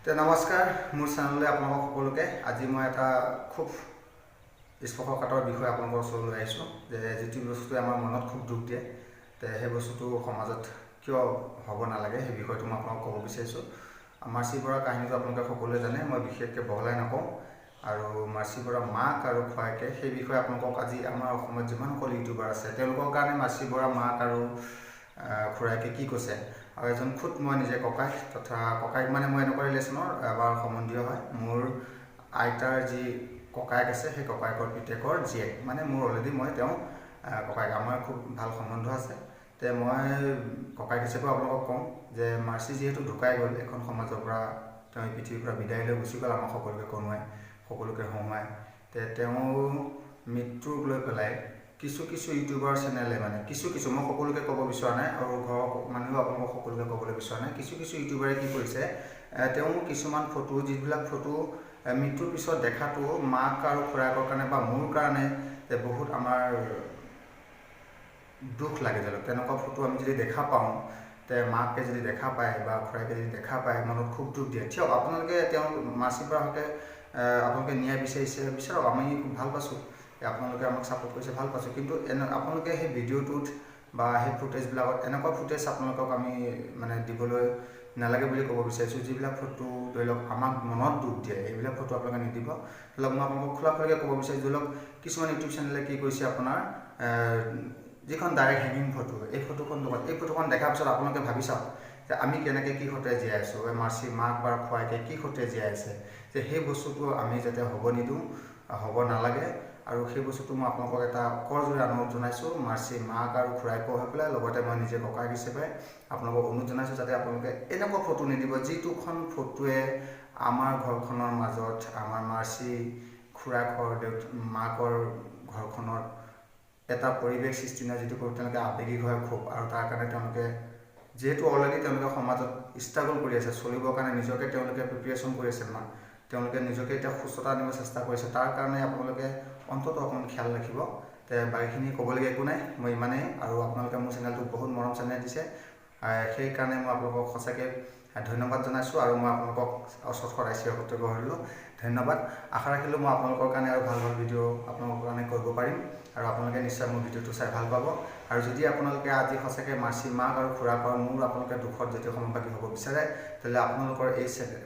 নমস্কাৰ মোৰ চেনেললৈ আপোনালোক সকলোকে আজি মই এটা খুব স্পৰ্শকাতৰ বিষয় আপোনালোকৰ ওচৰলৈ আহিছোঁ যে যিটো বস্তুৱে আমাৰ মনত খুব দুখ দিয়ে সেই বস্তুটো সমাজত কিয় হ'ব নালাগে সেই বিষয়টো মই আপোনালোকক ক'ব বিচাৰিছোঁ। মাৰ্চি বৰাৰ কাহিনীটো আপোনালোকে সকলোৱে জানে, মই বিশেষকৈ বহলাই নকওঁ। আৰু মাৰ্চি বৰা মাক আৰু খুৰাকে সেই বিষয়ে আপোনালোকক আজি আমাৰ অসমত যিমানসকল ইউটিউবাৰ আছে তেওঁলোকৰ কাৰণে মাৰ্চি বৰা মাক আৰু খুৰাকে কি কৈছে। আৰু এজন খুদ মই নিজে ককাই তথা ককাইক মানে মই এনেকুৱা ৰিলেশ্যনৰ এবাৰ সম্বন্ধীয় হয়। মোৰ আইতাৰ যি ককাইক আছে সেই ককাইকৰ পিতেকৰ জীয়েক, মানে মোৰ অলৰেডি মই তেওঁ ককাইক আমাৰ খুব ভাল সম্বন্ধ আছে। মই ককাইক হিচাপে আপোনালোকক কওঁ যে মাৰ্চি যিহেতু ঢুকাই গ'ল, এখন সমাজৰ পৰা তেওঁ পৃথিৱীৰ পৰা বিদায় লৈ গুচি গ'ল আমাক সকলোকে কনোৱাই সকলোকে হহুৱাই। তেওঁ মৃত্যুক লৈ পেলাই কিছু ইউটিউবাৰ চেনেলে মানে কিছু মই সকলোকে ক'ব বিচৰা নাই আৰু ঘৰৰ মানুহেও আপোনালোকক সকলোকে ক'বলৈ বিচৰা নাই। কিছু ইউটিউবাৰে কি কৰিছে, তেওঁ কিছুমান ফটো যিবিলাক ফটো মৃত্যুৰ পিছত দেখাটো মাক আৰু খুৰাকৰ কাৰণে বা মোৰ কাৰণে বহুত আমাৰ দুখ লাগে। তেনেকুৱা ফটো আমি যদি দেখা পাওঁ, মাকে যদি দেখা পায় বা খুৰাকে যদি দেখা পায় মনত খুব দুখ দিয়ে। থিয়ক আপোনালোকে তেওঁ মাৰ্চি বৰাৰ হকে আপোনালোকে ন্যায় বিচাৰক, আমি খুব ভাল পাইছোঁ, আপোনালোকে আমাক ছাপোৰ্ট কৰিছে, ভাল পাইছোঁ। কিন্তু আপোনালোকে সেই ভিডিঅ'টোত বা সেই ফুটেজবিলাকত এনেকুৱা ফুটেজ আপোনালোকক আমি মানে দিবলৈ নালাগে বুলি ক'ব বিচাৰিছোঁ। যিবিলাক ফটো ধৰি লওক আমাক মনত দুখ দিয়ে এইবিলাক ফটো আপোনালোকে নিদিব। ধৰি লওক মই আপোনালোকক খোলাখুলিকৈ ক'ব বিচাৰিছোঁ, ধৰি লওক কিছুমান ইউটিউব চেনেলে কি কৰিছে, আপোনাৰ যিখন ডাইৰেক্ট হেঙিং ফটো, এই ফটোখন দেখাৰ পিছত আপোনালোকে ভাবি চাওক যে আমি কেনেকৈ কি সতে জীয়াই আছোঁ, মাৰ্চি মাক বা খুৱাইকে কি সতে জীয়াই আছে, যে সেই বস্তুটো আমি যাতে হ'ব নিদিওঁ, হ'ব নালাগে। আৰু সেই বস্তুটো মই আপোনালোকক এটা কৰজোৰে অনুৰোধ জনাইছোঁ, মাৰ্চি মাক আৰু খুৰাইকো হৈ পেলাই লগতে মই নিজে ককাইক হিচাপে আপোনালোকক অনুৰোধ জনাইছোঁ যাতে আপোনালোকে এনেকুৱা ফটো নিদিব যিটোখন ফটোৱে আমাৰ ঘৰখনৰ মাজত আমাৰ মাৰ্চি খুৰাকৰ মাকৰ ঘৰখনত এটা পৰিৱেশ সৃষ্টি নহয়, যিটো তেওঁলোকে আৱেগিক হয় খুব। আৰু তাৰ কাৰণে তেওঁলোকে যিহেতু অলৰেডি তেওঁলোকে সমাজত ষ্ট্ৰাগল কৰি আছে, চলিবৰ কাৰণে নিজকে তেওঁলোকে প্ৰিপেৰেশ্যন কৰি আছে, তেওঁলোকে নিজকে এতিয়া সুস্থতা আনিব চেষ্টা কৰিছে। তাৰ কাৰণে আপোনালোকে অন্ততঃ অকণমান খেয়াল ৰাখিব। বাকীখিনি ক'বলগীয়া একো নাই, মই ইমানেই। আৰু আপোনালোকে মোৰ চেনেলটোক বহুত মৰম চেনেহ দিছে, সেইকাৰণে মই আপোনালোকক সঁচাকৈ ধন্যবাদ জনাইছোঁ। আৰু মই আপোনালোকক ওচৰত সদায় চিৰকৃতজ্ঞ হৈছিলোঁ, ধন্যবাদ। আশা ৰাখিলোঁ মই আপোনালোকৰ কাৰণে আৰু ভাল ভিডিঅ' আপোনালোকৰ কাৰণে কৰিব পাৰিম আৰু আপোনালোকে নিশ্চয় মোৰ ভিডিঅ'টো চাই ভাল পাব। আৰু যদি আপোনালোকে আজি সঁচাকৈ মাৰ্চি মাক আৰু খুৰাকৰ মোৰ আপোনালোকে দুখত যদি সমভাগী হ'ব বিচাৰে, তেতিয়াহ'লে আপোনালোকৰ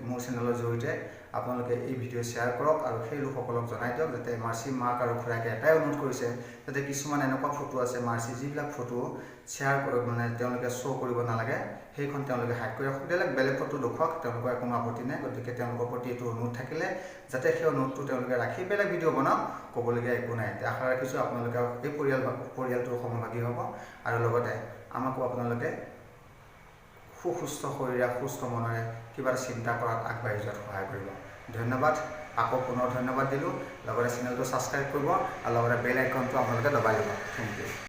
মোৰ চেনেলৰ জৰিয়তে আপোনালোকে এই ভিডিঅ' শ্বেয়াৰ কৰক আৰু সেই লোকসকলক জনাই দিয়ক যাতে মাৰ্চি মাক আৰু খুৰাকে এটাই অনুৰোধ কৰিছে যাতে কিছুমান এনেকুৱা ফটো আছে মাৰ্চি যিবিলাক ফটো শ্বেয়াৰ মানে তেওঁলোকে শ্ব' কৰিব নালাগে, সেইখন তেওঁলোকে হাইড কৰি ৰাখক। বেলেগ ফটো দেখুৱাওক, তেওঁলোকৰ কোনো আপত্তি নাই। গতিকে তেওঁলোকৰ প্ৰতি এইটো অনুৰোধ থাকিলে যাতে সেই অনুৰোধটো তেওঁলোকে ৰাখি বেলেগ ভিডিঅ' বনাওক, ক'বলগীয়া একো নাই। আশা ৰাখিছোঁ আপোনালোকে এই পৰিয়ালটোৰ সমভাগী হ'ব আৰু লগতে আমাকো আপোনালোকে সুস্থ শৰীৰে সুস্থ মনেৰে কিবা এটা চিন্তা কৰাত আগবাঢ়ি যোৱাত সহায় কৰিব। ধন্যবাদ, আকৌ পুনৰ ধন্যবাদ দিলোঁ। লগতে চেনেলটো ছাবস্ক্ৰাইব কৰিব আৰু লগতে বেল আইকনটো আপোনালোকে দবাই দিব। Thank U.